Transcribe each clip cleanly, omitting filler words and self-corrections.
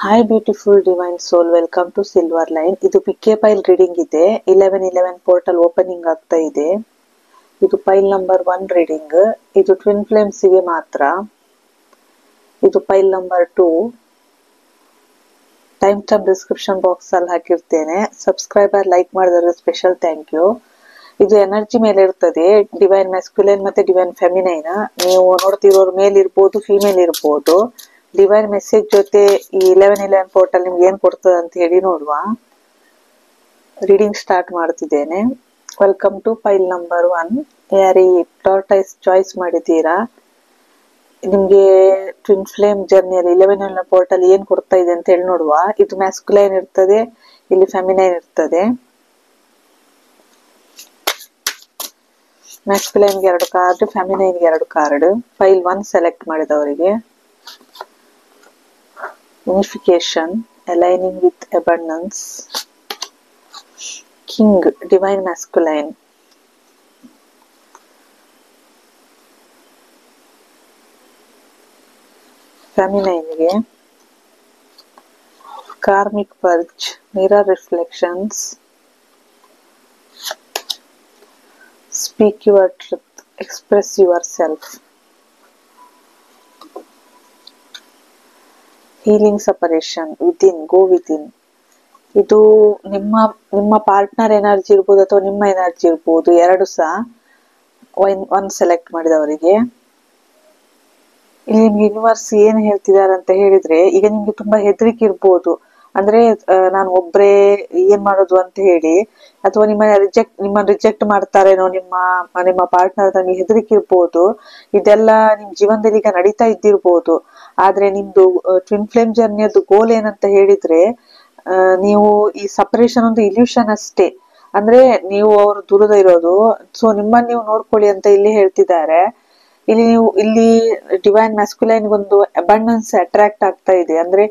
Hi beautiful divine soul, welcome to Silver Line. ಇದು PK file reading ಇದೆ. 1111 portal opening ಆಗ್ತಾ ಇದೆ. ಇದು ಫೈಲ್ ನಂಬರ್ 1 ರೀಡಿಂಗ್. ಇದು ಟ್ವಿನ್ ಫ್ಲೇಮ್ಸ್ ಗೆ ಮಾತ್ರ. ಇದು file number 2. Time stamp description box ಅಲ್ಲಿ ಹಾಕಿರ್ತೇನೆ. ಸಬ್ಸ್ಕ್ರೈಬರ್ ಲೈಕ್ ಮಾಡಿದ್ರೆ ಸ್ಪೆಷಲ್ ಥ್ಯಾಂಕ್ ಯು. ಇದು ಎನರ್ಜಿ ಮೇಲೆ ಇರ್ತದೆ, ಡಿವೈನ್ ಮ್ಯಾಸ್ಕ್ಯುಲೈನ್ ಮತ್ತೆ ಡಿವೈನ್ ಫೆಮಿನೈನ್. ನೀವು ನೋಡ್ತಿರೋರು ಮೇಲ್ ಇರ್ಬೋದು, ಫಿಮೇಲ್ ಇರ್ಬೋದು. ಡಿವೈನ್ ಮೆಸೇಜ್ ಜೊತೆ ಈ 1111 ಪೋರ್ಟಲ್ ನಿಮ್ಗೆ ಏನ್ ಕೊಡ್ತದೆ ಅಂತ ಹೇಳಿ ನೋಡುವ. ರೀಡಿಂಗ್ ಸ್ಟಾರ್ಟ್ ಮಾಡ್ತಿದ್ದೇನೆ. Welcome to file number 1. ಯಾರಿ ಟಾರ್ಟೈಸ್ ಚಾಯ್ಸ್ ಮಾಡಿದ್ದೀರಾ, ನಿಮ್ಗೆ ಟ್ವಿನ್ ಫ್ಲೇಮ್ ಜರ್ನಿಯಲ್ಲಿ 1111 ಪೋರ್ಟಲ್ ಏನ್ ಕೊಡ್ತಾ ಇದೆ ಅಂತ ಹೇಳಿ ನೋಡುವ. ಇದು ಮ್ಯಾಸ್ಕ್ಯುಲೈನ್ ಇರ್ತದೆ, ಇಲ್ಲಿ ಫೆಮಿನೈನ್ ಇರ್ತದೆ. ಮ್ಯಾಸ್ಕ್ಯುಲೈನ್ಗೆ 2 ಕಾರ್ಡ್, ಫೆಮಿನೈನ್ಗೆ 2 ಕಾರ್ಡ್. ಫೈಲ್ 1 ಸೆಲೆಕ್ಟ್ ಮಾಡಿದವರಿಗೆ unification, aligning with abundance, king, divine masculine, feminine ಗೆ karmic purge, mirror reflections, speak your truth, express yourself, healing separation, within, go within. ಇದು ನಿಮ್ಮ ಪಾರ್ಟ್ನರ್ ಎನರ್ಜಿ ಇರ್ಬೋದು ಅಥವಾ ನಿಮ್ಮ ಎನರ್ಜಿ ಇರ್ಬೋದು, ಎರಡು ಸಹ 1 ಸೆಲೆಕ್ಟ್ ಮಾಡಿದವರಿಗೆ. ಇಲ್ಲಿ ನಿಮ್ಗೆ ಯೂನಿವರ್ಸ್ ಏನ್ ಹೇಳ್ತಿದ್ದಾರೆ ಅಂತ ಹೇಳಿದ್ರೆ, ಈಗ ನಿಮ್ಗೆ ತುಂಬಾ ಹೆದರಿಕೆ ಇರ್ಬೋದು. ಅಂದ್ರೆ ನಾನು ಒಬ್ರೇ ಏನ್ ಮಾಡೋದು ಅಂತ ಹೇಳಿ, ಅಥವಾ ನಿಮ್ಮನ್ನ ರಿಜೆಕ್ಟ್ ಮಾಡ್ತಾರೇನೋ ನಿಮ್ಮ ಪಾರ್ಟ್ನರ್, ನಮಗೆ ಹೆದರಿಕೆ ಇರ್ಬೋದು. ಇದೆಲ್ಲ ನಿಮ್ ಜೀವನದಲ್ಲಿ ಈಗ ನಡೀತಾ ಇದ್ದಿರ್ಬೋದು. ಆದ್ರೆ ನಿಮ್ದು ಟ್ವಿನ್ ಫ್ಲೇಮ್ ಜರ್ನಿಯದ್ದು ಗೋಲ್ ಏನಂತ ಹೇಳಿದ್ರೆ, ನೀವು ಈ ಸಪರೇಷನ್ ಒಂದು ಇಲ್ಯೂಷನ್ ಅಷ್ಟೇ. ಅಂದ್ರೆ ನೀವು ಅವರು ದೂರದ ಇರೋದು, ಸೊ ನಿಮ್ಮನ್ನ ನೀವು ನೋಡ್ಕೊಳ್ಳಿ ಅಂತ ಇಲ್ಲಿ ಹೇಳ್ತಿದ್ದಾರೆ. ಇಲ್ಲಿ ಡಿವೈನ್ ಮ್ಯಾಸ್ಕ್ಯುಲೈನ್ ಒಂದು ಅಬಂಡೆನ್ಸ್ ಅಟ್ರಾಕ್ಟ್ ಆಗ್ತಾ ಇದೆ. ಅಂದ್ರೆ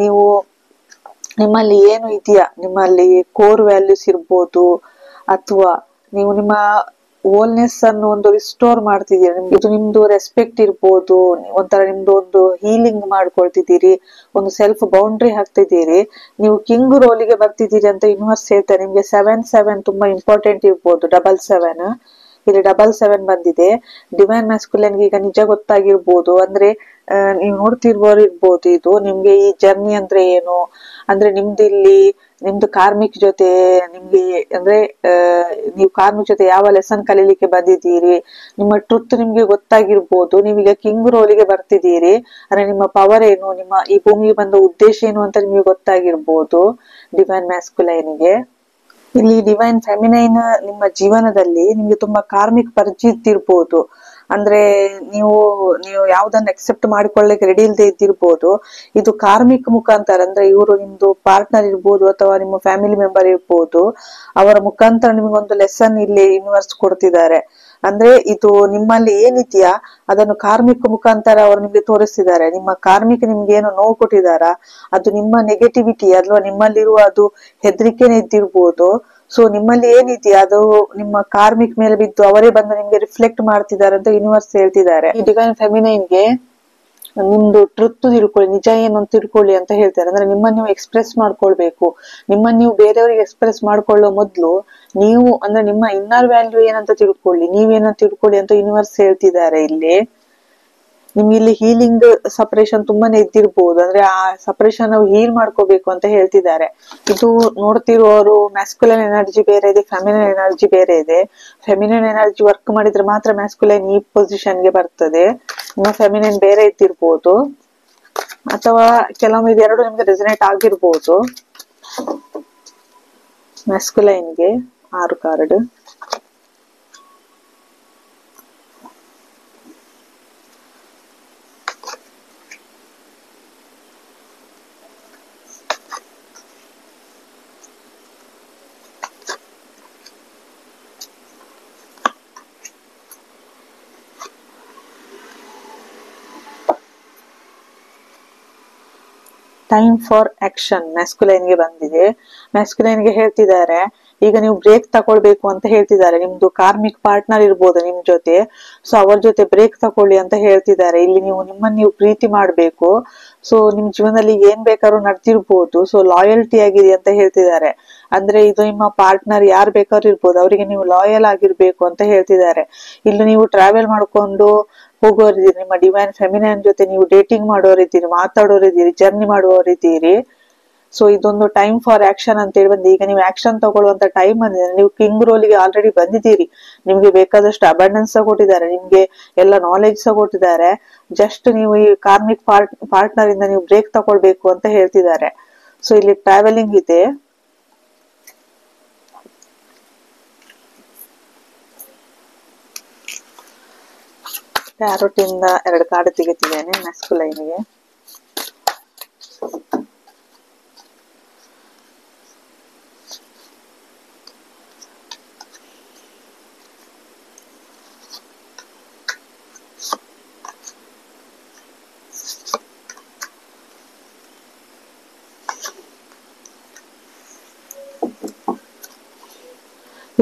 ನೀವು ನಿಮ್ಮಲ್ಲಿ ಏನು ಇದೆಯಾ, ನಿಮ್ಮಲ್ಲಿ ಕೋರ್ ವ್ಯಾಲ್ಯೂಸ್ ಇರ್ಬೋದು, ಅಥವಾ ನೀವು ನಿಮ್ಮ ಹೋಲ್ನೆಸ್ ಅನ್ನು ಒಂದು ರಿಸ್ಟೋರ್ ಮಾಡ್ತಿದ್ದೀರಿ. ಇದು ನಿಮ್ದು ರೆಸ್ಪೆಕ್ಟ್ ಇರ್ಬೋದು, ಒಂಥರ ನಿಮ್ದು ಒಂದು ಹೀಲಿಂಗ್ ಮಾಡ್ಕೊಳ್ತಿದ್ದೀರಿ, ಒಂದು ಸೆಲ್ಫ್ ಬೌಂಡ್ರಿ ಹಾಕ್ತಿದ್ದೀರಿ, ನೀವು ಕಿಂಗ್ ರೋಲಿಗೆ ಬರ್ತಿದ್ದೀರಿ ಅಂತ ಯೂನಿವರ್ಸ್ ಹೇಳ್ತಾರೆ. ನಿಮ್ಗೆ 7 ತುಂಬಾ ಇಂಪಾರ್ಟೆಂಟ್ ಇರ್ಬೋದು. 77 ಇಲ್ಲಿ 77 ಬಂದಿದೆ. ಡಿವೈನ್ ಮ್ಯಾಸ್ಕ್ಯುಲೈನ್ಗೆ ಈಗ ನಿಜ ಗೊತ್ತಾಗಿರ್ಬೋದು. ಅಂದ್ರೆ ನೀವು ನೋಡ್ತಿರ್ಬೋದು ಇರ್ಬೋದು, ಇದು ನಿಮ್ಗೆ ಈ ಜರ್ನಿ ಅಂದ್ರೆ ಏನು, ಅಂದ್ರೆ ನಿಮ್ದು ಕಾರ್ಮಿಕ್ ಜೊತೆ ನಿಮ್ಗೆ ಅಂದ್ರೆ ನೀವು ಕಾರ್ಮಿಕ್ ಜೊತೆ ಯಾವ ಲೆಸನ್ ಕಲೀಲಿಕ್ಕೆ ಬಂದಿದ್ದೀರಿ, ನಿಮ್ಮ ಟ್ರುತ್ ನಿಮ್ಗೆ ಗೊತ್ತಾಗಿರ್ಬೋದು. ನೀವೀಗ ಕಿಂಗ್ ರೋಲಿಗೆ ಬರ್ತಿದ್ದೀರಿ, ಅಂದ್ರೆ ನಿಮ್ಮ ಪವರ್ ಏನು, ನಿಮ್ಮ ಈ ಭೂಮಿಗೆ ಬಂದ ಉದ್ದೇಶ ಏನು ಅಂತ ನಿಮ್ಗೆ ಗೊತ್ತಾಗಿರ್ಬೋದು ಡಿವೈನ್ ಮ್ಯಾಸ್ಕ್ಯುಲೈನ್ಗೆ. ಇಲ್ಲಿ ಡಿವೈನ್ ಫೆಮಿನೈನ್ ನಿಮ್ಮ ಜೀವನದಲ್ಲಿ ನಿಮ್ಗೆ ತುಂಬಾ ಕಾರ್ಮಿಕ್ ಪರಿಚಿತಿರ್ಬೋದು. ಅಂದ್ರೆ ನೀವು ಯಾವ್ದನ್ನ ಎಕ್ಸೆಪ್ಟ್ ಮಾಡಿಕೊಳ್ಳಕ್ಕೆ ರೆಡಿ ಇಲ್ಲದೆ ಇದ್ದಿರ್ಬೋದು. ಇದು ಕಾರ್ಮಿಕ್ ಮುಖಾಂತರ, ಅಂದ್ರೆ ಇವರು ನಿಮ್ದು ಪಾರ್ಟ್ನರ್ ಇರ್ಬೋದು ಅಥವಾ ನಿಮ್ಮ ಫ್ಯಾಮಿಲಿ ಮೆಂಬರ್ ಇರ್ಬೋದು, ಅವರ ಮುಖಾಂತರ ನಿಮ್ಗೊಂದು ಲೆಸನ್ ಇಲ್ಲಿ ಯೂನಿವರ್ಸ್ ಕೊಡ್ತಿದ್ದಾರೆ. ಅಂದ್ರೆ ಇದು ನಿಮ್ಮಲ್ಲಿ ಏನಿದೆಯಾ ಅದನ್ನು ಕಾರ್ಮಿಕ್ ಮುಖಾಂತರ ಅವರು ನಿಮ್ಗೆ ತೋರಿಸ್ತಿದ್ದಾರೆ. ನಿಮ್ಮ ಕಾರ್ಮಿಕ್ ನಿಮ್ಗೆ ಏನು ನೋವು ಕೊಟ್ಟಿದಾರ, ಅದು ನಿಮ್ಮ ನೆಗೆಟಿವಿಟಿ ಅಲ್ವಾ, ನಿಮ್ಮಲ್ಲಿರುವ ಅದು ಹೆದರಿಕೆನೇ ಇದ್ದಿರ್ಬೋದು. ಸೊ ನಿಮ್ಮಲ್ಲಿ ಏನಿದೆಯಾ ಅದು ನಿಮ್ಮ ಕಾರ್ಮಿಕ್ ಮೇಲೆ ಬಿದ್ದು ಅವರೇ ಬಂದು ನಿಮ್ಗೆ ರಿಫ್ಲೆಕ್ಟ್ ಮಾಡ್ತಿದ್ದಾರೆ ಅಂತ ಯೂನಿವರ್ಸ್ ಹೇಳ್ತಿದ್ದಾರೆ. ಈ ಡಿವೈನ್ ಫೆಮಿನೈನ್ಗೆ ನಿಮ್ದು ಟ್ರುತ್ ತಿಳ್ಕೊಳ್ಳಿ, ನಿಜ ಏನು ಅಂತ ತಿಳ್ಕೊಳ್ಳಿ ಅಂತ ಹೇಳ್ತಾರೆ. ಅಂದ್ರೆ ನಿಮ್ಮನ್ನ ನೀವು ಎಕ್ಸ್ಪ್ರೆಸ್ ಮಾಡ್ಕೊಳ್ಬೇಕು. ನಿಮ್ಮನ್ನ ನೀವು ಬೇರೆಯವರಿಗೆ ಎಕ್ಸ್ಪ್ರೆಸ್ ಮಾಡ್ಕೊಳ್ಳೋ ಮೊದ್ಲು ನೀವು ಅಂದ್ರೆ ನಿಮ್ಮ ಇನ್ನರ್ ವ್ಯಾಲ್ಯೂ ಏನಂತ ತಿಳ್ಕೊಳ್ಳಿ, ನೀವೇನಂತ ತಿಳ್ಕೊಳ್ಳಿ ಅಂತ ಯೂನಿವರ್ಸ್ ಹೇಳ್ತಿದ್ದಾರೆ. ನಿಮ್ಗೆ ಇಲ್ಲಿ ಹೀಲಿಂಗ್ ಸಪರೇಷನ್ ತುಂಬಾನೇ ಇದ್ದಿರ್ಬೋದು. ಅಂದ್ರೆ ಆ ಸಪರೇಷನ್ ನಾವು ಹೀಲ್ ಮಾಡ್ಕೋಬೇಕು ಅಂತ ಹೇಳ್ತಿದ್ದಾರೆ. ಇದು ನೋಡ್ತಿರುವವರು ಮ್ಯಾಸ್ಕ್ಯುಲೈನ್ ಎನರ್ಜಿ ಬೇರೆ ಇದೆ, ಫೆಮಿನೈನ್ ಎನರ್ಜಿ ಬೇರೆ ಇದೆ. ಫೆಮಿನೈನ್ ಎನರ್ಜಿ ವರ್ಕ್ ಮಾಡಿದ್ರೆ ಮಾತ್ರ ಮ್ಯಾಸ್ಕ್ಯುಲೈನ್ ಈ ಪೊಸಿಷನ್ಗೆ ಬರ್ತದೆ. ನಿಮ್ಮ ಫೆಮಿನೈನ್ ಬೇರೆ ಇದ್ದಿರ್ಬೋದು, ಅಥವಾ ಕೆಲವೊಮ್ಮೆ ಇದೆರಡು ನಿಮ್ಗೆ ರೆಸನೇಟ್ ಆಗಿರ್ಬೋದು. ಮ್ಯಾಸ್ಕ್ಯುಲೈನ್ಗೆ 6 ಕಾರ್ಡ್. ಟೈಮ್ ಫಾರ್ ಆಕ್ಷನ್ ಮ್ಯಾಸ್ಕ್ಯುಲೈನ್ಗೆ ಬಂದಿದೆ. ಮ್ಯಾಸ್ಕ್ಯುಲೈನ್ಗೆ ಹೇಳ್ತಿದ್ದಾರೆ, ಈಗ ನೀವು ಬ್ರೇಕ್ ತಗೊಳ್ಬೇಕು ಅಂತ ಹೇಳ್ತಿದ್ದಾರೆ. ನಿಮ್ದು ಕಾರ್ಮಿಕ್ ಪಾರ್ಟ್ನರ್ ಇರ್ಬೋದು ನಿಮ್ ಜೊತೆ, ಸೊ ಅವ್ರ ಜೊತೆ ಬ್ರೇಕ್ ತಕೊಳ್ಳಿ ಅಂತ ಹೇಳ್ತಿದ್ದಾರೆ. ಇಲ್ಲಿ ನೀವು ನಿಮ್ಮನ್ನ ನೀವು ಪ್ರೀತಿ ಮಾಡ್ಬೇಕು. ಸೊ ನಿಮ್ ಜೀವನದಲ್ಲಿ ಏನ್ ಬೇಕಾದ್ರೂ ನಡೆದಿರ್ಬೋದು, ಸೊ ಲಾಯಲ್ಟಿ ಆಗಿರಿ ಅಂತ ಹೇಳ್ತಿದ್ದಾರೆ. ಅಂದ್ರೆ ಇದು ನಿಮ್ಮ ಪಾರ್ಟ್ನರ್ ಯಾರು ಬೇಕಾದ್ರೂ ಇರ್ಬೋದು, ಅವರಿಗೆ ನೀವು ಲಾಯಲ್ ಆಗಿರ್ಬೇಕು ಅಂತ ಹೇಳ್ತಿದ್ದಾರೆ. ಇಲ್ಲಿ ನೀವು ಟ್ರಾವೆಲ್ ಮಾಡ್ಕೊಂಡು ಹೋಗೋರಿದ್ದೀರಿ, ನಿಮ್ಮ ಡಿವೈನ್ ಫೆಮಿನೈನ್ ಜೊತೆ ನೀವು ಡೇಟಿಂಗ್ ಮಾಡೋರಿದ್ದೀರಿ, ಮಾತಾಡೋರಿದ್ದೀರಿ, ಜರ್ನಿ ಮಾಡುವವರಿದ್ದೀರಿ. ಸೊ ಇದೊಂದು ಟೈಮ್ ಫಾರ್ ಆಕ್ಷನ್ ಅಂತ ಹೇಳಿ ಬಂದು, ಈಗ ನೀವು ಆಕ್ಷನ್ ತಗೊಳ್ಳುವಂತ ಟೈಮ್ ಬಂದಿದೆ. ನೀವು ಕಿಂಗ್ ರೋಲ್ಗೆ ಆಲ್ರೆಡಿ ಬಂದಿದ್ದೀರಿ, ನಿಮ್ಗೆ ಬೇಕಾದಷ್ಟು ಅಬಂಡೆನ್ಸ್ ಕೊಟ್ಟಿದ್ದಾರೆ, ನಿಮ್ಗೆ ಎಲ್ಲ ನಾಲೆಜ್ ಕೊಟ್ಟಿದ್ದಾರೆ. ಜಸ್ಟ್ ನೀವು ಈ ಕಾರ್ಮಿಕ್ ಪಾರ್ಟ್ನರ್ ಇಂದ ನೀವು ಬ್ರೇಕ್ ತಗೊಳ್ಬೇಕು ಅಂತ ಹೇಳ್ತಿದ್ದಾರೆ. ಸೊ ಇಲ್ಲಿ ಟ್ರಾವೆಲಿಂಗ್ ಇದೆ. ಟ್ಯಾರೋಟ್ ಇಂದ 2 ಕಾರ್ಡ್ ತೆಗೆತಿದ್ದೇನೆ ಮ್ಯಾಸ್ಕುಲೈನ್ಗೆ.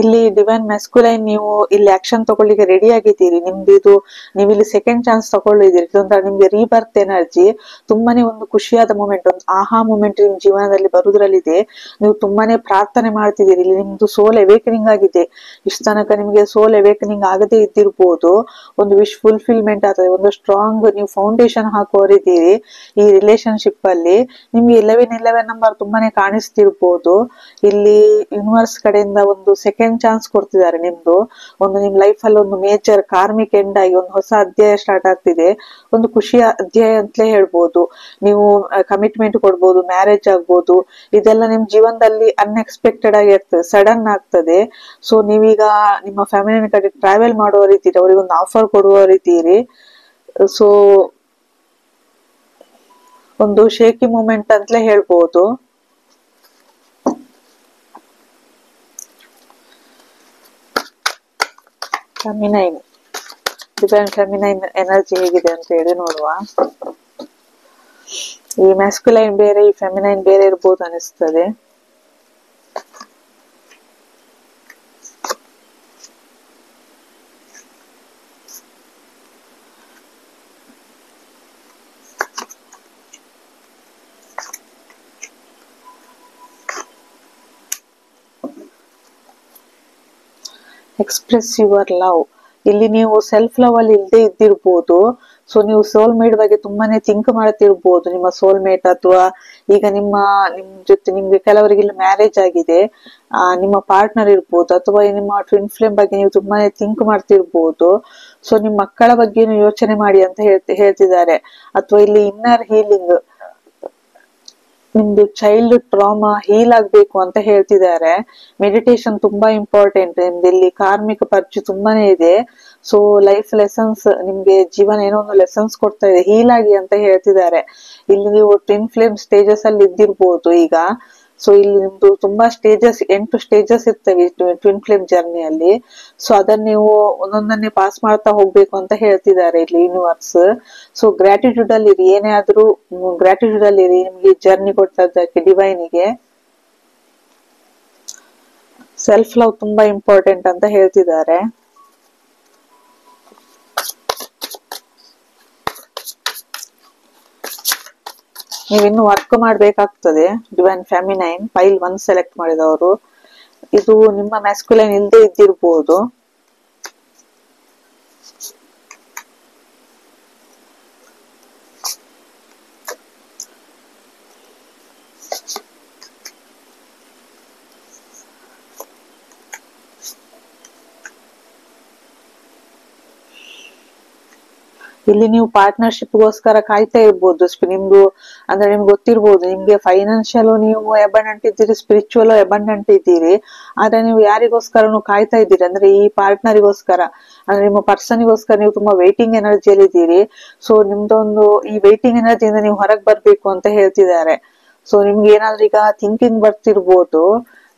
ಇಲ್ಲಿ ಡಿವೈನ್ ಮ್ಯಾಸ್ಕುಲೈನ್ ನೀವು ಇಲ್ಲಿ ಆಕ್ಷನ್ ತಗೊಳ್ಳಿಕ್ಕೆ ರೆಡಿ ಆಗಿದ್ದೀರಿ. ನಿಮ್ದು ಇದು ನೀವು ಇಲ್ಲಿ ಸೆಕೆಂಡ್ ಚಾನ್ಸ್ ತಗೊಳ್ಳಿದ್ದೀರಿ. ಇದೊಂಥರ ನಿಮ್ಗೆ ರೀಬರ್ತ್ ಎನರ್ಜಿ. ತುಂಬಾನೇ ಒಂದು ಖುಷಿಯಾದ ಮೂಮೆಂಟ್, ಒಂದು ಆಹಾ ಮೂಮೆಂಟ್ ನಿಮ್ ಜೀವನದಲ್ಲಿ ಬರುವುದ್ರಲ್ಲಿದೆ. ನೀವು ತುಂಬಾನೇ ಪ್ರಾರ್ಥನೆ ಮಾಡ್ತಿದ್ದೀರಿ. ಇಲ್ಲಿ ನಿಮ್ದು ಸೋಲ್ ಅವೇಕನಿಂಗ್ ಆಗಿದೆ. ಇಷ್ಟ ತನಕ ನಿಮ್ಗೆ ಸೋಲ್ ಅವೇಕನಿಂಗ್ ಆಗದೆ ಇದ್ದಿರ್ಬೋದು, ಒಂದು ವಿಶ್ ಫುಲ್ಫಿಲ್ಮೆಂಟ್ ಆಗ್ತದೆ. ಒಂದು ಸ್ಟ್ರಾಂಗ್ ನೀವು ಫೌಂಡೇಶನ್ ಹಾಕೋರಿದ್ದೀರಿ ಈ ರಿಲೇಶನ್ಶಿಪ್ ಅಲ್ಲಿ. ನಿಮ್ಗೆ 11 ನಂಬರ್ ತುಂಬಾನೇ ಕಾಣಿಸ್ತಿರ್ಬೋದು. ಇಲ್ಲಿ ಯೂನಿವರ್ಸ್ ಕಡೆಯಿಂದ ಒಂದು ಸೆಕೆಂಡ್ ಚಾನ್ಸ್ ಕೊಡ್ತಿದ್ದಾರೆ. ನಿಮ್ದು ಒಂದು ನಿಮ್ ಲೈಫ್ ಅಲ್ಲಿ ಒಂದು ಮೇಜರ್ ಕಾರ್ಮಿಕ್ ಎಂಡ್ ಆಗಿ ಒಂದು ಹೊಸ ಅಧ್ಯಾಯ ಸ್ಟಾರ್ಟ್ ಆಗ್ತಿದೆ. ಒಂದು ಖುಷಿಯ ಅಧ್ಯಾಯ ಅಂತಲೇ ಹೇಳ್ಬೋದು. ನೀವು ಕಮಿಟ್ಮೆಂಟ್ ಕೊಡ್ಬೋದು, ಮ್ಯಾರೇಜ್ ಆಗ್ಬೋದು. ಇದೆಲ್ಲ ನಿಮ್ ಜೀವನದಲ್ಲಿ ಅನ್ಎಕ್ಸ್ಪೆಕ್ಟೆಡ್ ಆಗಿ ಇರ್ತದೆ, ಸಡನ್ ಆಗ್ತದೆ. ಸೊ ನೀವೀಗ ನಿಮ್ಮ ಫ್ಯಾಮಿಲಿ ಕಡೆ ಟ್ರಾವೆಲ್ ಮಾಡೋರಿದ್ದೀರಿ, ಅವ್ರಿಗೆ ಒಂದು ಆಫರ್ ಕೊಡುವವರಿದ್ದೀರಿ. ಸೊ ಒಂದು ಶೇಕಿ ಮೂಮೆಂಟ್ ಅಂತಲೇ ಹೇಳ್ಬೋದು. ಫೆಮಿನೈನ್, ಡಿವೈನ್ ಫೆಮಿನೈನ್ ಎನರ್ಜಿ ಹೇಗಿದೆ ಅಂತ ಹೇಳಿ ನೋಡುವ. ಈ ಮ್ಯಾಸ್ಕ್ಯುಲೈನ್ ಬೇರೆ, ಈ ಫೆಮಿನೈನ್ ಬೇರೆ ಇರ್ಬೋದು ಅನಿಸ್ತದೆ. Express your love. ಇಲ್ಲಿ ನೀವು ಸೆಲ್ಫ್ ಲವ್ ಅಲ್ಲಿ ಇಲ್ಲದೆ ಇದ್ದಿರ್ಬೋದು. ಸೊ ನೀವು ಸೋಲ್ಮೇಟ್ ಬಗ್ಗೆ ತುಂಬಾನೇ ಥಿಂಕ್ ಮಾಡ್ತಿರ್ಬೋದು. ನಿಮ್ಮ ಸೋಲ್ಮೇಟ್ ಅಥವಾ ಈಗ ನಿಮ್ ಜೊತೆ ನಿಮ್ಗೆ ಕೆಲವರಿಗೆ ಇಲ್ಲಿ ಮ್ಯಾರೇಜ್ ಆಗಿದೆ, ನಿಮ್ಮ ಪಾರ್ಟ್ನರ್ ಇರ್ಬೋದು, ಅಥವಾ ನಿಮ್ಮ ಟ್ವಿನ್ ಫ್ಲೇಮ್ ಬಗ್ಗೆ ನೀವು ತುಂಬಾನೇ ಥಿಂಕ್ ಮಾಡ್ತಿರ್ಬೋದು. ಸೊ ನಿಮ್ ಮಕ್ಕಳ ಬಗ್ಗೆ ಯೋಚನೆ ಮಾಡಿ ಅಂತ ಹೇಳ್ತಿದ್ದಾರೆ. ಅಥವಾ ಇಲ್ಲಿ ಇನ್ನರ್ ಹೀಲಿಂಗ್, ನಿಮ್ದು ಚೈಲ್ಡ್ ಟ್ರಾಮಾ ಹೀಲ್ ಆಗ್ಬೇಕು ಅಂತ ಹೇಳ್ತಿದ್ದಾರೆ. ಮೆಡಿಟೇಷನ್ ತುಂಬಾ ಇಂಪಾರ್ಟೆಂಟ್. ನಿಮ್ದು ಇಲ್ಲಿ ಕಾರ್ಮಿಕ ಪರ್ಚು ತುಂಬಾನೇ ಇದೆ. ಸೊ ಲೈಫ್ ಲೆಸನ್ಸ್, ನಿಮ್ಗೆ ಜೀವನ ಏನೋ ಒಂದು ಲೆಸನ್ಸ್ ಕೊಡ್ತಾ ಇದೆ, ಹೀಲ್ ಆಗಿ ಅಂತ ಹೇಳ್ತಿದ್ದಾರೆ. ಇಲ್ಲಿ ನೀವು ಟ್ವಿನ್ ಫ್ಲೇಮ್ ಸ್ಟೇಜಸ್ ಅಲ್ಲಿ ಇದ್ದಿರ್ಬೋದು ಈಗ. ಸೊ ಇಲ್ಲಿ ನಿಮ್ದು ತುಂಬಾ ಸ್ಟೇಜಸ್, 8 ಸ್ಟೇಜಸ್ ಇರ್ತವೆ ಟ್ವಿನ್ ಫ್ಲೇಮ್ ಜರ್ನಿಯಲ್ಲಿ. ಸೊ ಅದನ್ನ ನೀವು ಒಂದೊಂದನ್ನೇ ಪಾಸ್ ಮಾಡ್ತಾ ಹೋಗ್ಬೇಕು ಅಂತ ಹೇಳ್ತಿದ್ದಾರೆ ಇಲ್ಲಿ ಯೂನಿವರ್ಸ್. ಸೊ ಗ್ರಾಟಿಟ್ಯೂಡ್ ಅಲ್ಲಿ ಇರಿ, ಏನೇ ಆದ್ರೂ ಗ್ರಾಟಿಟ್ಯೂಡ್ ಅಲ್ಲಿ ಇರಿ ನಿಮ್ಗೆ ಜರ್ನಿ ಕೊಟ್ಟದ್ದಕ್ಕೆ ಡಿವೈನಿಗೆ. ಸೆಲ್ಫ್ ಲವ್ ತುಂಬಾ ಇಂಪಾರ್ಟೆಂಟ್ ಅಂತ ಹೇಳ್ತಿದ್ದಾರೆ. ನೀವಿನ್ನು ವರ್ಕ್ ಮಾಡ್ಬೇಕಾಗ್ತದೆ. ಡಿವೈನ್ ಫೆಮಿನೈನ್ ಫೈಲ್ 1 ಸೆಲೆಕ್ಟ್ ಮಾಡಿದವರು, ಇದು ನಿಮ್ಮ ಮ್ಯಾಸ್ಕ್ಯುಲೈನ್ ಇಲ್ಲದೆ ಇದ್ದಿರ್ಬೋದು. ಇಲ್ಲಿ ನೀವು ಪಾರ್ಟ್ನರ್ಶಿಪ್ ಗೋಸ್ಕರ ಕಾಯ್ತಾ ಇರ್ಬೋದು. ನಿಮ್ದು ಅಂದ್ರೆ ನಿಮ್ಗೆ ಗೊತ್ತಿರ್ಬೋದು, ನಿಮ್ಗೆ ಫೈನಾನ್ಷಿಯಲ್ ನೀವು ಅಬಂಡೆಂಟ್ ಇದ್ದೀರಿ, ಸ್ಪಿರಿಚುವಲ್ ಅಬಂಡೆಂಟ್ ಇದ್ದೀರಿ. ಆದ್ರೆ ನೀವು ಯಾರಿಗೋಸ್ಕರನು ಕಾಯ್ತಾ ಇದ್ದೀರಿ ಅಂದ್ರೆ ಈ ಪಾರ್ಟ್ನರಿಗೋಸ್ಕರ, ಅಂದ್ರೆ ನಿಮ್ಮ ಪರ್ಸನ್ಗೋಸ್ಕರ ನೀವು ತುಂಬಾ ವೇಟಿಂಗ್ ಎನರ್ಜಿಯಲ್ಲಿ ಇದ್ದೀರಿ. ಸೊ ನಿಮ್ದೊಂದು ಈ ವೇಟಿಂಗ್ ಎನರ್ಜಿಯಿಂದ ನೀವು ಹೊರಗೆ ಬರ್ಬೇಕು ಅಂತ ಹೇಳ್ತಿದ್ದಾರೆ. ಸೊ ನಿಮ್ಗೆ ಏನಾದ್ರೂ ಈಗ ಥಿಂಕಿಂಗ್ ಬರ್ತಿರ್ಬೋದು,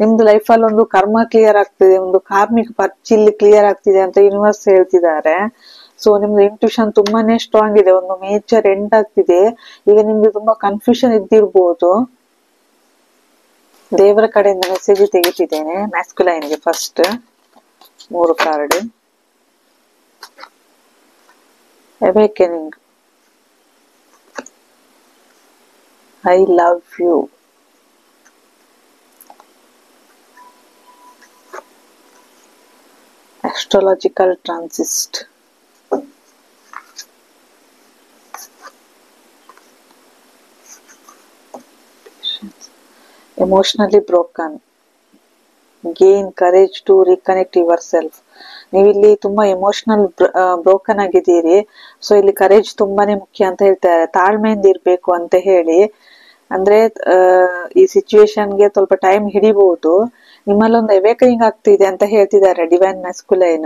ನಿಮ್ದು ಲೈಫ್ ಅಲ್ಲಿ ಒಂದು ಕರ್ಮ ಕ್ಲಿಯರ್ ಆಗ್ತಿದೆ, ಒಂದು ಕಾರ್ಮಿಕ ಪರ್ಚಿಲ್ಲಿ ಕ್ಲಿಯರ್ ಆಗ್ತಿದೆ ಅಂತ ಯೂನಿವರ್ಸ್ ಹೇಳ್ತಿದ್ದಾರೆ. ಸೊ ನಿಮ್ದು ಇಂಟ್ಯೂಷನ್ ತುಂಬಾನೇ ಸ್ಟ್ರಾಂಗ್ ಇದೆ, ಒಂದು ಮೇಜರ್ ಎಂಡ್ ಆಗ್ತಿದೆ. ಈಗ ನಿಮ್ಗೆ ತುಂಬಾ ಕನ್ಫ್ಯೂಷನ್ ಇದ್ದಿರ್ಬೋದು. ದೇವರ ಕಡೆಯಿಂದ ಮೆಸೇಜ್ ತೆಗಿತಿದ್ದೇನೆ ಮ್ಯಾಸ್ಕ್ಯುಲೈನ್ಗೆ. First 3 card. Awakening, I love you, astrological transit, emotionally broken, gain courage to reconnect yourself. ನೀವಿಲ್ಲಿ ತುಂಬಾ ಎಮೋಷನಲ್ ಬ್ರೋಕನ್ ಆಗಿದ್ದೀರಿ. ಸೊ ಇಲ್ಲಿ ಕರೇಜ್ ತುಂಬಾನೇ ಮುಖ್ಯ ಅಂತ ಹೇಳ್ತಾರೆ, ತಾಳ್ಮೆಯಿಂದ ಇರ್ಬೇಕು ಅಂತ ಹೇಳಿ. ಅಂದ್ರೆ ಈ ಸಿಚುವೇಶನ್ಗೆ ಸ್ವಲ್ಪ ಟೈಮ್ ಹಿಡಿಬಹುದು. ನಿಮ್ಮಲ್ಲೊಂದು ಅವೇಕನಿಂಗ್ ಆಗ್ತಿದೆ ಅಂತ ಹೇಳ್ತಿದ್ದಾರೆ divine masculine.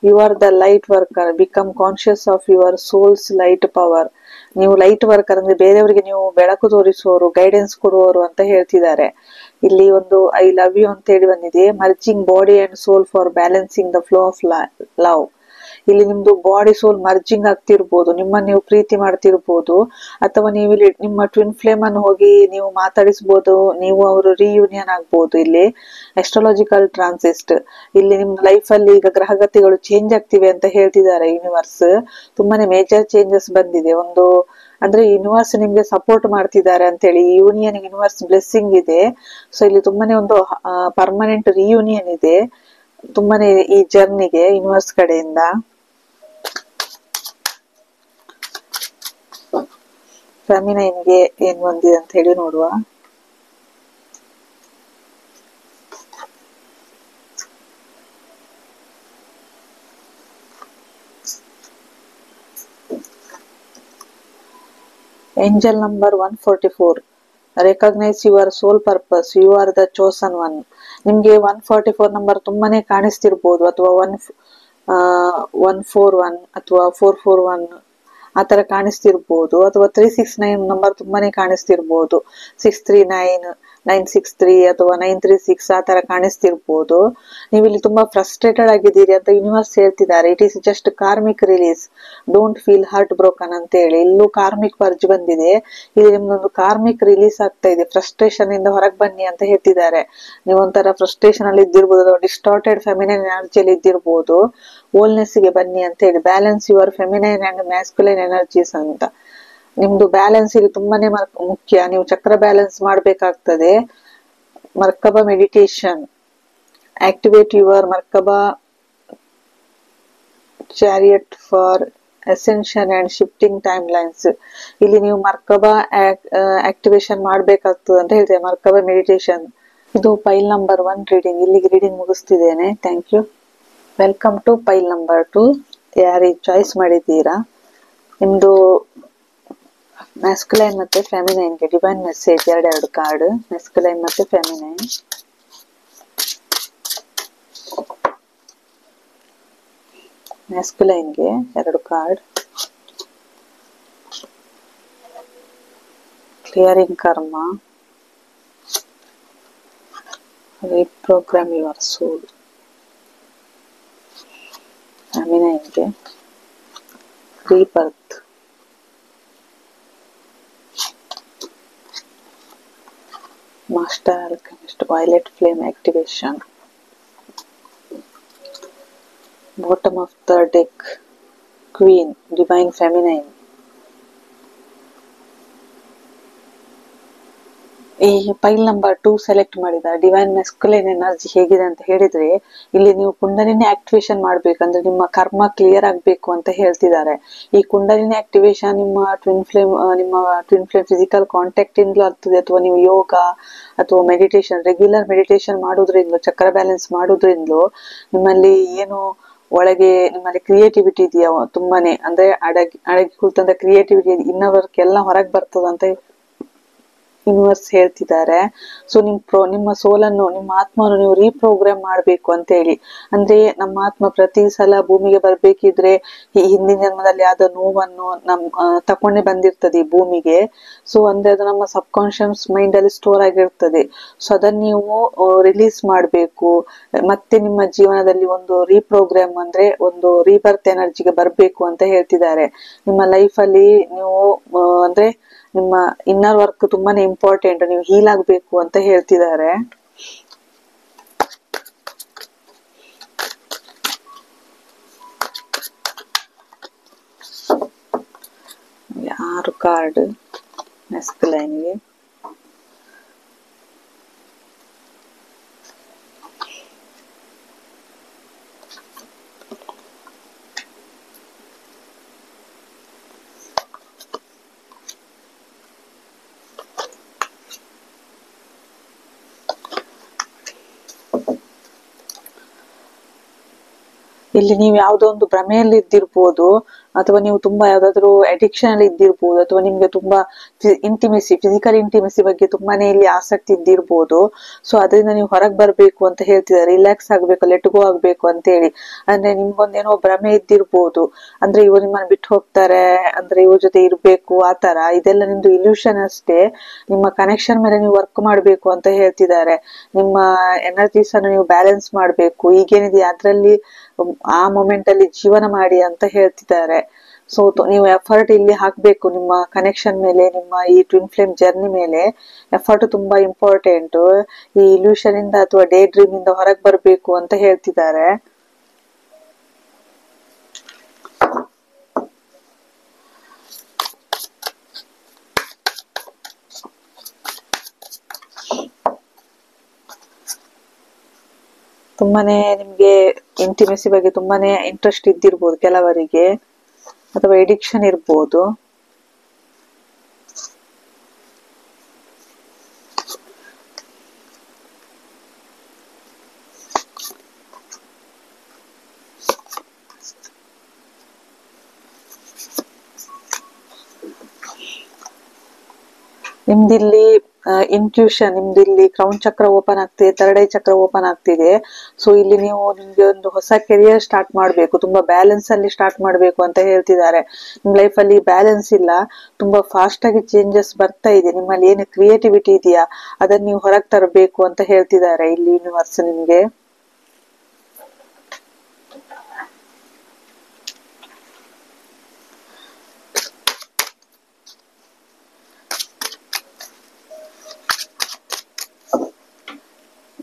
You are the light worker, become conscious of your soul's light power. ನೀವು ಲೈಟ್ ವರ್ಕರ್ ಅಂದ್ರೆ ಬೇರೆಯವರಿಗೆ ನೀವು ಬೆಳಕು ತೋರಿಸುವವರು, ಗೈಡೆನ್ಸ್ ಕೊಡುವವರು ಅಂತ ಹೇಳ್ತಿದ್ದಾರೆ. ಇಲ್ಲಿ ಒಂದು ಐ ಲವ್ ಯು ಅಂತ ಹೇಳಿ ಬಂದಿದೆ. Merging body and soul for balancing the flow of love. ಇಲ್ಲಿ ನಿಮ್ದು ಬಾಡಿ ಸೋಲ್ ಮರ್ಜಿಂಗ್ ಆಗ್ತಿರ್ಬೋದು, ನಿಮ್ಮನ್ನ ನೀವು ಪ್ರೀತಿ ಮಾಡ್ತಿರ್ಬೋದು, ಅಥವಾ ನೀವು ಇಲ್ಲಿ ನಿಮ್ಮ ಟ್ವಿನ್ ಫ್ಲೇಮ್ ಅನ್ನು ಹೋಗಿ ನೀವು ಮಾತಾಡಿಸ್ಬೋದು, ನೀವು ಅವರು ರಿಯೂನಿಯನ್ ಆಗ್ಬೋದು. ಇಲ್ಲಿ ಅಸ್ಟ್ರಾಲಜಿಕಲ್ ಟ್ರಾನ್ಸಿಸ್ಟ್, ಇಲ್ಲಿ ನಿಮ್ ಲೈಫ್ ಅಲ್ಲಿ ಈಗ ಗ್ರಹಗತಿಗಳು ಚೇಂಜ್ ಆಗ್ತಿವೆ ಅಂತ ಹೇಳ್ತಿದ್ದಾರೆ ಯೂನಿವರ್ಸ್. ತುಂಬಾನೇ ಮೇಜರ್ ಚೇಂಜಸ್ ಬಂದಿದೆ. ಒಂದು ಅಂದ್ರೆ ಯೂನಿವರ್ಸ್ ನಿಮ್ಗೆ ಸಪೋರ್ಟ್ ಮಾಡ್ತಿದ್ದಾರೆ ಅಂತ ಹೇಳಿ. ಯೂನಿಯನ್ ಯೂನಿವರ್ಸ್ ಬ್ಲೆಸ್ಸಿಂಗ್ ಇದೆ. ಸೊ ಇಲ್ಲಿ ತುಂಬಾನೇ ಒಂದು ಪರ್ಮನೆಂಟ್ ರಿಯೂನಿಯನ್ ಇದೆ ತುಂಬಾನೇ ಈ ಜರ್ನಿಗೆ ಯೂನಿವರ್ಸ್ ಕಡೆಯಿಂದ. ಫೆಮಿನೈನ್ಗೆ ಏನ್ ಬಂದಿದೆ ಅಂತ ಹೇಳಿ ನೋಡುವ. Angel number 144, recognise your soul purpose, you are the chosen one. ನಿಮ್ಗೆ 144 ನಂಬರ್ ತುಂಬಾನೇ ಕಾಣಿಸ್ತಿರ್ಬೋದು, ಅಥವಾ 141 ಅಥವಾ 441 ಆತರ ಕಾಣಿಸ್ತಿರ್ಬೋದು, ಅಥವಾ 369 ನಂಬರ್ ತುಂಬಾನೇ ಕಾಣಿಸ್ತಿರ್ಬೋದು, 639, 963 ಅಥವಾ 936 ಆತರ ಕಾಣಿಸ್ತಿರ್ಬೋದು. ನೀವು ಇಲ್ಲಿ ತುಂಬಾ ಫ್ರಸ್ಟ್ರೇಟೆಡ್ ಆಗಿದ್ದೀರಿ ಅಂತ ಯೂನಿವರ್ಸ್ ಹೇಳ್ತಿದ್ದಾರೆ. It is just karmic release, don't feel heart broken ಅಂತ ಹೇಳಿ. ಇಲ್ಲೂ ಕಾರ್ಮಿಕ್ ಪರ್ಜ್ ಬಂದಿದೆ. ಇಲ್ಲಿ ನಿಮ್ದೊಂದು ಕಾರ್ಮಿಕ್ ರಿಲೀಸ್ ಆಗ್ತಾ ಇದೆ. ಫ್ರಸ್ಟ್ರೇಷನ್ ಇಂದ ಹೊರಗೆ ಬನ್ನಿ ಅಂತ ಹೇಳ್ತಿದ್ದಾರೆ. ನೀವೊಂಥರ ಫ್ರಸ್ಟ್ರೇಷನ್ ಅಲ್ಲಿ ಇದ್ದಿರ್ಬೋದು, ಅಥವಾ ಡಿಸ್ಟಾರ್ಟೆಡ್ ಫೆಮಿನೈನ್ ಎನರ್ಜಿಯಲ್ಲಿ ಇದ್ದಿರ್ಬೋದು. ಓಲ್ನೆಸ್ ಗೆ ಬನ್ನಿ ಅಂತ ಹೇಳಿ. Balance your feminine and masculine energies ಅಂತ. ನಿಮ್ದು ಬ್ಯಾಲೆನ್ಸ್ ಇಲ್ಲಿ ತುಂಬಾನೇ ಮುಖ್ಯ. ನೀವು ಚಕ್ರ ಬ್ಯಾಲೆನ್ಸ್ ಮಾಡ್ಬೇಕಾಗ್ತದೆ. Merkaba meditation, activate your merkaba chariot for ascension and shifting time lines. ಇಲ್ಲಿ ನೀವು ಮರ್ಕಬಾ ಆಕ್ಟಿವೇಶನ್ ಮಾಡ್ಬೇಕಾಗ್ತದೆ ಅಂತ ಹೇಳ್ತೇವೆ. Merkaba meditation. ಇದು ಪೈಲ್ ನಂಬರ್ 1 ರೀಡಿಂಗ್. ಇಲ್ಲಿಗೆ ರೀಡಿಂಗ್ ಮುಗಿಸ್ತಿದ್ದೇನೆ. Thank you. Welcome to pile number 2. ಯಾರಿಗೆ ಚಾಯ್ಸ್ ಮಾಡಿದ್ದೀರಾ, ನಿಮ್ದು ಮ್ಯಾಸ್ಕ್ಯುಲೈನ್ ಮತ್ತೆ ಫೆಮಿನೈನ್ಗೆ ಡಿವೈನ್ ಮೆಸೇಜ್ ಎರಡು ಕಾರ್ಡ್. ಮ್ಯಾಸ್ಕ್ಯುಲೈನ್ ಮತ್ತೆ ಫೆಮಿನೈನ್. ಮ್ಯಾಸ್ಕ್ಯುಲೈನ್ಗೆ 2 card. Clearing karma, reprogram your soul. ಫೆಮಿನೈನ್ಗೆ rebirth, Master Alchemist, Violet Flame Activation. Bottom of the deck, Queen, Divine Feminine. ಈ ಪೈಲ್ ನಂಬರ್ 2 ಸೆಲೆಕ್ಟ್ ಮಾಡಿದ ಡಿವೈನ್ ಮೆಸ್ಕ್ಯುಲೈನ್ ಎನರ್ಜಿ ಹೇಗಿದೆ ಅಂತ ಹೇಳಿದ್ರೆ, ಇಲ್ಲಿ ನೀವು ಕುಂಡಲಿನಿ ಆಕ್ಟಿವೇಶನ್ ಮಾಡ್ಬೇಕಂದ್ರೆ ನಿಮ್ಮ ಕರ್ಮ ಕ್ಲಿಯರ್ ಆಗ್ಬೇಕು ಅಂತ ಹೇಳ್ತಿದ್ದಾರೆ. ಈ ಕುಂಡಲಿನಿ ಆಕ್ಟಿವೇಶನ್ ನಿಮ್ಮ ಟ್ವಿನ್ ಫ್ಲೇಮ್ ಫಿಸಿಕಲ್ ಕಾಂಟ್ಯಾಕ್ಟ್ ಇಂದಲೂ ಆಗ್ತದೆ, ಅಥವಾ ನೀವು ಯೋಗ ಅಥವಾ ಮೆಡಿಟೇಷನ್, ರೆಗ್ಯುಲರ್ ಮೆಡಿಟೇಷನ್ ಮಾಡೋದ್ರಿಂದಲೂ, ಚಕ್ರ ಬ್ಯಾಲೆನ್ಸ್ ಮಾಡೋದ್ರಿಂದಲೂ ನಿಮ್ಮಲ್ಲಿ ಏನು ಒಳಗೆ ನಿಮ್ಮಲ್ಲಿ ಕ್ರಿಯೇಟಿವಿಟಿ ಇದೆಯಾ ತುಂಬಾನೇ, ಅಂದ್ರೆ ಅಡಗಿ ಕುಳಿತಂತ ಕ್ರಿಯೇಟಿವಿಟಿ ಇನ್ನವರ್ಗೆಲ್ಲ ಹೊರಗೆ ಬರ್ತದ ಅಂತ ಯೂನಿವರ್ಸ್ ಹೇಳ್ತಿದ್ದಾರೆ. ಸೊ ನಿಮ್ಮ ಸೋಲನ್ನು, ನಿಮ್ಮ ಆತ್ಮವನ್ನು ನೀವು ರೀಪ್ರೋಗ್ರಾಮ್ ಮಾಡ್ಬೇಕು ಅಂತ ಹೇಳಿ. ಅಂದ್ರೆ ನಮ್ಮ ಆತ್ಮ ಪ್ರತಿ ಸಲ ಭೂಮಿಗೆ ಬರ್ಬೇಕಿದ್ರೆ ಈ ಹಿಂದಿನ ಜನ್ಮದಲ್ಲಿ ಆದ ನೋವನ್ನು ತಕೊಂಡೇ ಬಂದಿರ್ತದೆ ಈ ಭೂಮಿಗೆ. ಸೊ ಅಂದ್ರೆ ಅದು ನಮ್ಮ ಸಬ್ ಕಾನ್ಶಿಯಸ್ ಮೈಂಡ್ ಅಲ್ಲಿ ಸ್ಟೋರ್ ಆಗಿರ್ತದೆ. ಸೊ ಅದನ್ನ ನೀವು ರಿಲೀಸ್ ಮಾಡ್ಬೇಕು. ಮತ್ತೆ ನಿಮ್ಮ ಜೀವನದಲ್ಲಿ ಒಂದು ರೀಪ್ರೋಗ್ರಾಮ್ ಅಂದ್ರೆ ಒಂದು ರೀಬರ್ತ್ ಎನರ್ಜಿಗೆ ಬರ್ಬೇಕು ಅಂತ ಹೇಳ್ತಿದ್ದಾರೆ. ನಿಮ್ಮ ಲೈಫ್ ಅಲ್ಲಿ ನೀವು ಅಂದ್ರೆ ನಿಮ್ಮ ಇನ್ನರ್ ವರ್ಕ್ ತುಂಬಾನೇ ಇಂಪಾರ್ಟೆಂಟ್, ನೀವು ಹೀಲ್ ಆಗ್ಬೇಕು ಅಂತ ಹೇಳ್ತಿದ್ದಾರೆ. ಆರು ಕಾರ್ಡ್ ಮೆಸ್ಕಲೈನ್ಗೆ. ಇಲ್ಲಿ ನೀವು ಯಾವ್ದೋ ಒಂದು ಭ್ರಮೆಯಲ್ಲಿ ಇದ್ದಿರ್ಬೋದು, ಅಥವಾ ನೀವು ತುಂಬಾ ಯಾವ್ದಾದ್ರು ಅಡಿಕ್ಷನ್ ಅಲ್ಲಿ ಇದ್ದಿರ್ಬೋದು, ಅಥವಾ ನಿಮ್ಗೆ ತುಂಬಾ ಫಿಸಿಕಲ್ ಇಂಟಿಮೆಸಿ ಬಗ್ಗೆ ತುಂಬಾನೇ ಇಲ್ಲಿ ಆಸಕ್ತಿ ಇದ್ದಿರ್ಬೋದು. ಸೊ ಅದರಿಂದ ನೀವು ಹೊರಗೆ ಬರ್ಬೇಕು ಅಂತ ಹೇಳ್ತಿದ್ದಾರೆ, ರಿಲ್ಯಾಕ್ಸ್ ಆಗ್ಬೇಕು, ಲೆಟ್ ಗೋ ಆಗ್ಬೇಕು ಅಂತ ಹೇಳಿ. ಅಂದ್ರೆ ನಿಮ್ಗೊಂದೇನೋ ಭ್ರಮೆ ಇದ್ದಿರ್ಬೋದು, ಅಂದ್ರೆ ಇವ್ರು ನಿಮ್ಮನ್ನ ಬಿಟ್ಟು ಹೋಗ್ತಾರೆ, ಅಂದ್ರೆ ಇವ್ರ ಜೊತೆ ಇರ್ಬೇಕು ಆತರ. ಇದೆಲ್ಲ ನಿಮ್ದು ಇಲ್ಯೂಷನ್ ಅಷ್ಟೇ. ನಿಮ್ಮ ಕನೆಕ್ಷನ್ ಮೇಲೆ ನೀವು ವರ್ಕ್ ಮಾಡ್ಬೇಕು ಅಂತ ಹೇಳ್ತಿದ್ದಾರೆ. ನಿಮ್ಮ ಎನರ್ಜೀಸ್ ಅನ್ನು ನೀವು ಬ್ಯಾಲೆನ್ಸ್ ಮಾಡ್ಬೇಕು, ಈಗೇನಿದೆ ಅದ್ರಲ್ಲಿ ಆ ಮೊಮೆಂಟ್ ಅಲ್ಲಿ ಜೀವನ ಮಾಡಿ ಅಂತ ಹೇಳ್ತಿದ್ದಾರೆ. ಸೊ ನೀವು ಎಫರ್ಟ್ ಇಲ್ಲಿ ಹಾಕ್ಬೇಕು ನಿಮ್ಮ ಕನೆಕ್ಷನ್ ಮೇಲೆ, ನಿಮ್ಮ ಈ ಟ್ವಿನ್ ಫ್ಲೇಮ್ ಜರ್ನಿ ಮೇಲೆ ಎಫರ್ಟ್ ತುಂಬಾ ಇಂಪಾರ್ಟೆಂಟ್. ಈ ಇಲ್ಯೂಷನ್ ಇಂದ ಅಥವಾ ಡೇ ಡ್ರೀಮ್ ಇಂದ ಹೊರಗೆ ಬರ್ಬೇಕು ಅಂತ ಹೇಳ್ತಿದ್ದಾರೆ. ತುಂಬಾನೇ ನಿಮ್ಗೆ ಇಂಟಿಮೆಸಿ ಬಗ್ಗೆ ತುಂಬಾನೇ ಇಂಟ್ರೆಸ್ಟ್ ಇದ್ದಿರ್ಬೋದು ಕೆಲವರಿಗೆ, ಅಥವಾ ಎಡಿಕ್ಷನ್ ಇರ್ಬೋದು. ನಿಮ್ದಿಲ್ಲಿ ಇಂಟ್ಯೂಷನ್, ನಿಮ್ದಿಲ್ಲಿ ಕ್ರೌನ್ ಚಕ್ರ ಓಪನ್ ಆಗ್ತಿದೆ, ಥರ್ಡ್ ಐ ಚಕ್ರ ಓಪನ್ ಆಗ್ತಿದೆ. ಸೊ ಇಲ್ಲಿ ನೀವು ನಿಮ್ಗೆ ಒಂದು ಹೊಸ ಕೆರಿಯರ್ ಸ್ಟಾರ್ಟ್ ಮಾಡ್ಬೇಕು, ತುಂಬಾ ಬ್ಯಾಲೆನ್ಸ್ ಅಲ್ಲಿ ಸ್ಟಾರ್ಟ್ ಮಾಡ್ಬೇಕು ಅಂತ ಹೇಳ್ತಿದ್ದಾರೆ. ನಿಮ್ ಲೈಫ್ ಅಲ್ಲಿ ಬ್ಯಾಲೆನ್ಸ್ ಇಲ್ಲ, ತುಂಬಾ ಫಾಸ್ಟ್ ಆಗಿ ಚೇಂಜಸ್ ಬರ್ತಾ ಇದೆ. ನಿಮ್ಮಲ್ಲಿ ಏನು ಕ್ರಿಯೇಟಿವಿಟಿ ಇದೆಯಾ ಅದನ್ನ ನೀವು ಹೊರಗೆ ತರಬೇಕು ಅಂತ ಹೇಳ್ತಿದ್ದಾರೆ ಇಲ್ಲಿ ಯೂನಿವರ್ಸ್ ನಿಮ್ಗೆ.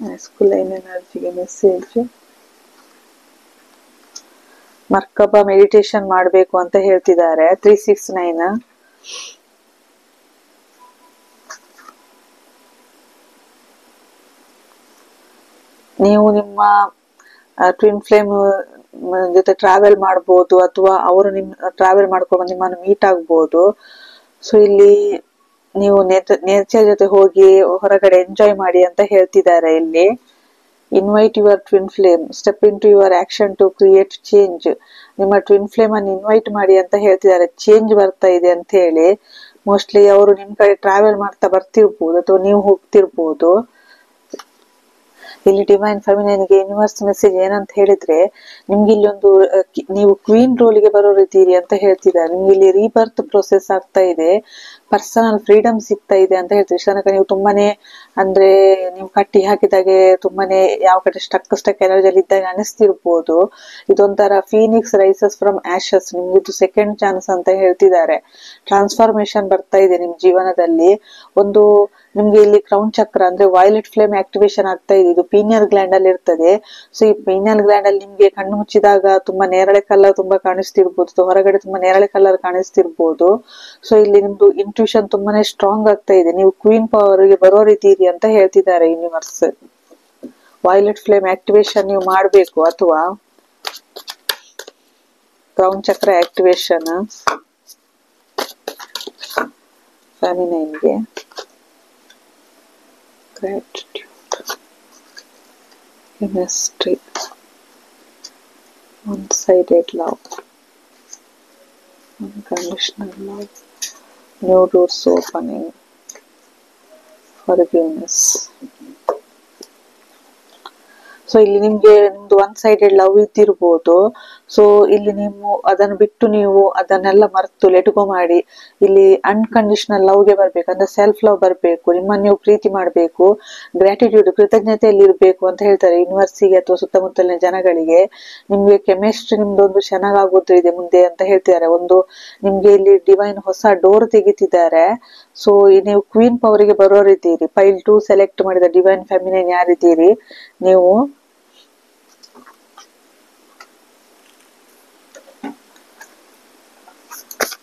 ಮ್ಯಾಸ್ಕುಲೈನ್ ಎನರ್ಜಿಗೆ ಮೆಸೇಜ್, ಮರ್ಕಬ ಮೆಡಿಟೇಷನ್ ಮಾಡಬೇಕು ಅಂತ ಹೇಳ್ತಿದ್ದಾರೆ. 369 ನೀವು ನಿಮ್ಮ ಟ್ವಿನ್ ಫ್ಲೇಮ್ ಜೊತೆ ಟ್ರಾವೆಲ್ ಮಾಡ್ಬೋದು, ಅಥವಾ ಅವರು ನಿಮ್ ಟ್ರಾವೆಲ್ ಮಾಡ್ಕೊಂಡು ನಿಮ್ಮನ್ನು ಮೀಟ್ ಆಗ್ಬೋದು. ಸೊ ಇಲ್ಲಿ ನೀವು ನೇಚರ್ ಜೊತೆ ಹೋಗಿ ಹೊರಗಡೆ ಎಂಜಾಯ್ ಮಾಡಿ ಅಂತ ಹೇಳ್ತಿದ್ದಾರೆ ಇಲ್ಲಿ. Invite your twin flame, step into your action to create change. ನಿಮ್ಮ ಟ್ವಿನ್ ಫ್ಲೇಮ್ ಅನ್ನು ಇನ್ವೈಟ್ ಮಾಡಿ ಅಂತ ಹೇಳ್ತಿದ್ದಾರೆ. ಚೇಂಜ್ ಬರ್ತಾ ಇದೆ ಅಂತ ಹೇಳಿ. ಮೋಸ್ಟ್ಲಿ ಅವರು ನಿಮ್ ಕಡೆ ಟ್ರಾವೆಲ್ ಮಾಡ್ತಾ ಬರ್ತಿರ್ಬೋದು, ಅಥವಾ ನೀವು ಹೋಗ್ತಿರ್ಬೋದು. ಇಲ್ಲಿ ಡಿವೈನ್ ಫೆಮಿನೈನ್ಗೆ ಯೂನಿವರ್ಸ್ ಮೆಸೇಜ್ ಏನಂತ ಹೇಳಿದ್ರೆ, ನಿಮ್ಗೆ ಇಲ್ಲಿ ಒಂದು ನೀವು ಕ್ವೀನ್ ರೋಲ್ಗೆ ಬರೋರಿದ್ದೀರಿ ಅಂತ ಹೇಳ್ತಿದ್ದಾರೆ. ನಿಮ್ಗೆ ಇಲ್ಲಿ ರೀಬರ್ತ್ ಪ್ರೊಸೆಸ್ ಆಗ್ತಾ ಇದೆ, ಪರ್ಸನಲ್ ಫ್ರೀಡಮ್ ಸಿಗ್ತಾ ಇದೆ ಅಂತ ಹೇಳ್ತೀವಿ. ತನಕ ನೀವು ತುಂಬಾನೇ ಅಂದ್ರೆ ನೀವು ಕಟ್ಟಿ ಹಾಕಿದಾಗೆ ತುಂಬಾನೇ ಯಾವ ಕಡೆ ಸ್ಟಕ್ ಎನರ್ಜಿಯಲ್ಲಿ ಇದ್ದಾಗ ಅನಿಸ್ತಿರ್ಬೋದು. ಇದೊಂಥರ ಫೀನಿಕ್ಸ್ ರೈಸಸ್ ಫ್ರಮ್ ಆಶಸ್, ನಿಮ್ಗೆ ಇದು ಸೆಕೆಂಡ್ ಚಾನ್ಸ್ ಅಂತ ಹೇಳ್ತಿದ್ದಾರೆ. ಟ್ರಾನ್ಸ್ಫಾರ್ಮೇಶನ್ ಬರ್ತಾ ಇದೆ ನಿಮ್ ಜೀವನದಲ್ಲಿ. ಒಂದು ನಿಮ್ಗೆ ಇಲ್ಲಿ ಕ್ರೌನ್ ಚಕ್ರ ಅಂದ್ರೆ ವೈಲೆಟ್ ಫ್ಲೇಮ್ ಆಕ್ಟಿವೇಶನ್ ಆಗ್ತಾ ಇದೆ. ಇದು ಪೀನಿಯಲ್ ಗ್ಲ್ಯಾಂಡ್ ಅಲ್ಲಿ ಇರ್ತದೆ. ಸೊ ಈ ಪೀನಿಯಲ್ ಗ್ಲ್ಯಾಂಡ್ ಅಲ್ಲಿ ನಿಮ್ಗೆ ಕಣ್ಣು ಮುಚ್ಚಿದಾಗ ತುಂಬಾ ನೇರಳೆ ಕಲರ್ ತುಂಬಾ ಕಾಣಿಸ್ತಿರ್ಬೋದು, ಹೊರಗಡೆ ತುಂಬಾ ನೇರಳೆ ಕಲರ್ ಕಾಣಿಸ್ತಿರ್ಬೋದು. ಸೊ ಇಲ್ಲಿ ನಿಮ್ದು ಇಂಟ್ಯೂಷನ್ ತುಂಬಾನೇ ಸ್ಟ್ರಾಂಗ್ ಆಗ್ತಾ ಇದೆ. ನೀವು ಕ್ವೀನ್ ಪವರ್ ಗೆ ಬರೋರಿದ್ದೀರಿ ಅಂತ ಹೇಳ್ತಿದ್ದಾರೆ ಯೂನಿವರ್ಸ್. ವೈಲೆಟ್ ಫ್ಲೇಮ್ ಆಕ್ಟಿವೇಶನ್ ನೀವು ಮಾಡ್ಬೇಕು, ಅಥವಾ ಕ್ರೌನ್ ಚಕ್ರ activation ಫೆಮಿನೈನ್ಗೆ. Gratitude, chemistry, one-sided love, unconditional love, new doors opening, forgiveness. So ಇಲ್ಲಿ ನಿಮ್ಗೆ ನಿಮ್ದು ಒನ್ ಸೈಡೆಡ್ ಲವ್ ಇದ್ದಿರ್ಬೋದು. ಸೊ ಇಲ್ಲಿ ನೀವು ಅದನ್ನು ಬಿಟ್ಟು ನೀವು ಅದನ್ನೆಲ್ಲ ಮರೆತು ಲೆಟ್ಗೋ ಮಾಡಿ ಇಲ್ಲಿ ಅನ್ಕಂಡೀಷನಲ್ ಲವ್ಗೆ ಬರ್ಬೇಕು, ಅಂದ್ರೆ ಸೆಲ್ಫ್ ಲವ್ ಬರ್ಬೇಕು, ನಿಮ್ಮನ್ನು ನೀವು ಪ್ರೀತಿ ಮಾಡಬೇಕು, ಗ್ರಾಟಿಟ್ಯೂಡ್ ಕೃತಜ್ಞತೆಯಲ್ಲಿ ಇರಬೇಕು ಅಂತ ಹೇಳ್ತಾರೆ ಯೂನಿವರ್ಸಿಗೆ ಅಥವಾ ಸುತ್ತಮುತ್ತಲಿನ ಜನಗಳಿಗೆ. ನಿಮ್ಗೆ ಕೆಮಿಸ್ಟ್ರಿ ನಿಮ್ದೊಂದು ಚೆನ್ನಾಗಾಗೋದು ಇದೆ ಮುಂದೆ ಅಂತ ಹೇಳ್ತಿದ್ದಾರೆ. ಒಂದು ನಿಮ್ಗೆ ಇಲ್ಲಿ ಡಿವೈನ್ ಹೊಸ ಡೋರ್ ತೆಗಿತಿದ್ದಾರೆ. ಸೊ ನೀವು ಕ್ವೀನ್ ಪವರ್ಗೆ ಬರೋರಿದ್ದೀರಿ. ಪೈಲ್ 2 ಸೆಲೆಕ್ಟ್ ಮಾಡಿದ ಡಿವೈನ್ ಫೆಮಿನೈನ್ ಯಾರಿದ್ದೀರಿ ನೀವು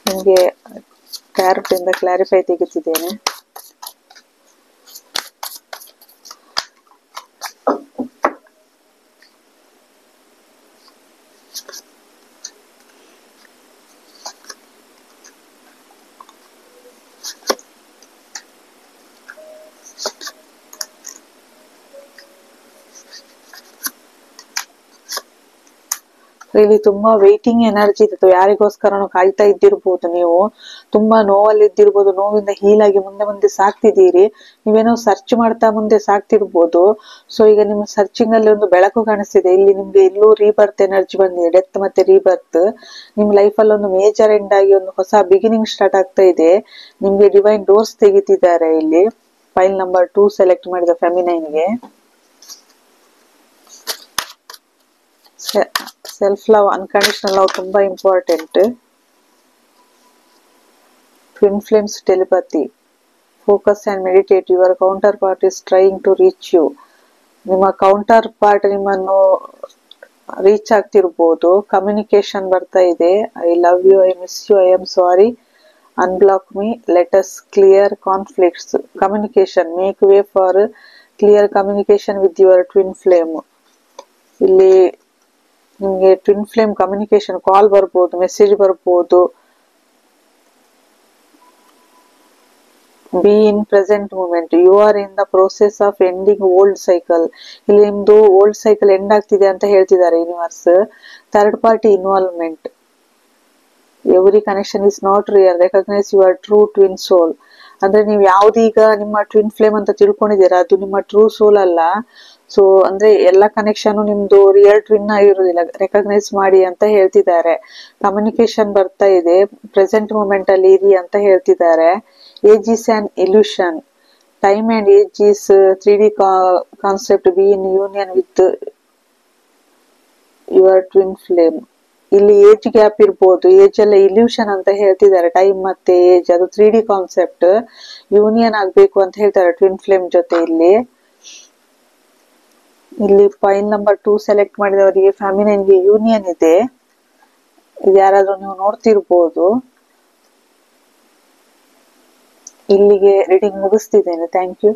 ನಿಮ್ಗೆ ಕಾರ್ಡ್ ಇಂದ ಕ್ಲಾರಿಫೈ ತೆಗಿತಿದ್ದೇನೆ. ಇಲ್ಲಿ ತುಂಬಾ ವೇಟಿಂಗ್ ಎನರ್ಜಿ ಇತ್ತು, ಯಾರಿಗೋಸ್ಕರನೂ ಕಾಯ್ತಾ ಇದ್ದಿರ್ಬೋದು. ನೀವು ತುಂಬಾ ನೋವಲ್ಲಿ ಇದ್ದಿರ್ಬೋದು, ನೋವಿಂದ ಹೀಲ್ ಆಗಿ ಮುಂದೆ ಮುಂದೆ ಸಾಕ್ತಿದ್ದೀರಿ. ನೀವೇನೋ ಸರ್ಚ್ ಮಾಡ್ತಾ ಮುಂದೆ ಸಾಕ್ತಿರ್ಬೋದು. ಸೊ ಈಗ ನಿಮ್ಮ ಸರ್ಚಿಂಗ್ ಅಲ್ಲಿ ಒಂದು ಬೆಳಕು ಕಾಣಿಸ್ತಿದೆ. ಇಲ್ಲಿ ನಿಮ್ಗೆ ಇಲ್ಲೂ ರೀಬರ್ತ್ ಎನರ್ಜಿ ಬಂದಿದೆ, ಡೆತ್ ಮತ್ತೆ ರೀಬರ್ತ್. ನಿಮ್ ಲೈಫ್ ಅಲ್ಲಿ ಒಂದು ಮೇಜರ್ ಎಂಡ್ ಆಗಿ ಒಂದು ಹೊಸ ಬಿಗಿನಿಂಗ್ ಸ್ಟಾರ್ಟ್ ಆಗ್ತಾ ಇದೆ. ನಿಮ್ಗೆ ಡಿವೈನ್ ಡೋರ್ಸ್ ತೆಗಿತಿದ್ದಾರೆ. ಇಲ್ಲಿ ಫೈಲ್ ನಂಬರ್ 2 ಸೆಲೆಕ್ಟ್ ಮಾಡಿದ ಫೆಮಿನೈನ್ಗೆ ಸೆಲ್ಫ್ ಲವ್, ಅನ್ಕಂಡೀಷನಲ್ ಲವ್ ತುಂಬಾ important. Twin flames telepathy, focus and meditate, your counterpart is trying to reach you. ನಿಮ್ಮ ಕೌಂಟರ್ ಪಾರ್ಟ್ ನಿಮ್ಮನ್ನು ರೀಚ್ ಆಗ್ತಿರ್ಬೋದು. ಕಮ್ಯುನಿಕೇಶನ್ ಬರ್ತಾ ಇದೆ. I love you, I miss you, I am sorry, unblock me, let us clear conflicts. Communication, make way for clear communication with your twin flame. ಇಲ್ಲಿ ನಿಮ್ಗೆ twin flame communication call ಬರ್ಬೋದು, message ಬರ್ಬೋದು. Be in present moment, you are in the process of ending old cycle. ಇಲ್ಲಿ ನಿಮ್ದು old cycle end ಆಗ್ತಿದೆ ಅಂತ ಹೇಳ್ತಿದ್ದಾರೆ universe. Third party involvement, every connection is not real, recognise your true twin soul. ಅಂದ್ರೆ ನೀವು ಯಾವ್ದೀಗ ನಿಮ್ಮ twin flame ಅಂತ ತಿಳ್ಕೊಂಡಿದ್ದೀರಾ ಅದು ನಿಮ್ಮ ಟ್ರೂ ಸೋಲ್ ಅಲ್ಲ. ಸೊ ಅಂದ್ರೆ ಎಲ್ಲ ಕನೆಕ್ಷನ್ ನಿಮ್ದು ರಿಯಲ್ ಟ್ವಿನ್ ಆಗಿರುವುದಿಲ್ಲ, ರೆಕಗ್ನೈಸ್ ಮಾಡಿ ಅಂತ ಹೇಳ್ತಿದ್ದಾರೆ. ಕಮ್ಯುನಿಕೇಶನ್ ಬರ್ತಾ ಇದೆ, ಪ್ರೆಸೆಂಟ್ ಮೂಮೆಂಟ್ ಅಲ್ಲಿ ಇರಿ ಅಂತ ಹೇಳ್ತಿದ್ದಾರೆ. Age is on illusion, time and age is 3D concept, B in union with your twin flame. ಇಲ್ಲಿ ಏಜ್ ಗ್ಯಾಪ್ ಇರ್ಬೋದು, ಏಜ್ ಎಲ್ಲ ಇಲ್ಯೂಷನ್ ಅಂತ ಹೇಳ್ತಿದ್ದಾರೆ. ಟೈಮ್ ಮತ್ತೆ ಏಜ್ ಅದು 3D ಕಾನ್ಸೆಪ್ಟ್. ಯೂನಿಯನ್ ಆಗ್ಬೇಕು ಅಂತ ಹೇಳ್ತಾರೆ ಟ್ವಿನ್ ಫ್ಲೇಮ್ ಜೊತೆ. ಇಲ್ಲಿ ಫೈಲ್ ನಂಬರ್ 2 ಸೆಲೆಕ್ಟ್ ಮಾಡಿದವರಿಗೆ ಫ್ಯಾಮಿನೈನ್ಗೆ ಯೂನಿಯನ್ ಇದೆ. ಇದು ಯಾರಾದ್ರೂ ನೀವು ನೋಡ್ತಿರ್ಬೋದು. ಇಲ್ಲಿಗೆ ರೀಡಿಂಗ್ ಮುಗಿಸ್ತಿದ್ದೇನೆ. Thank you.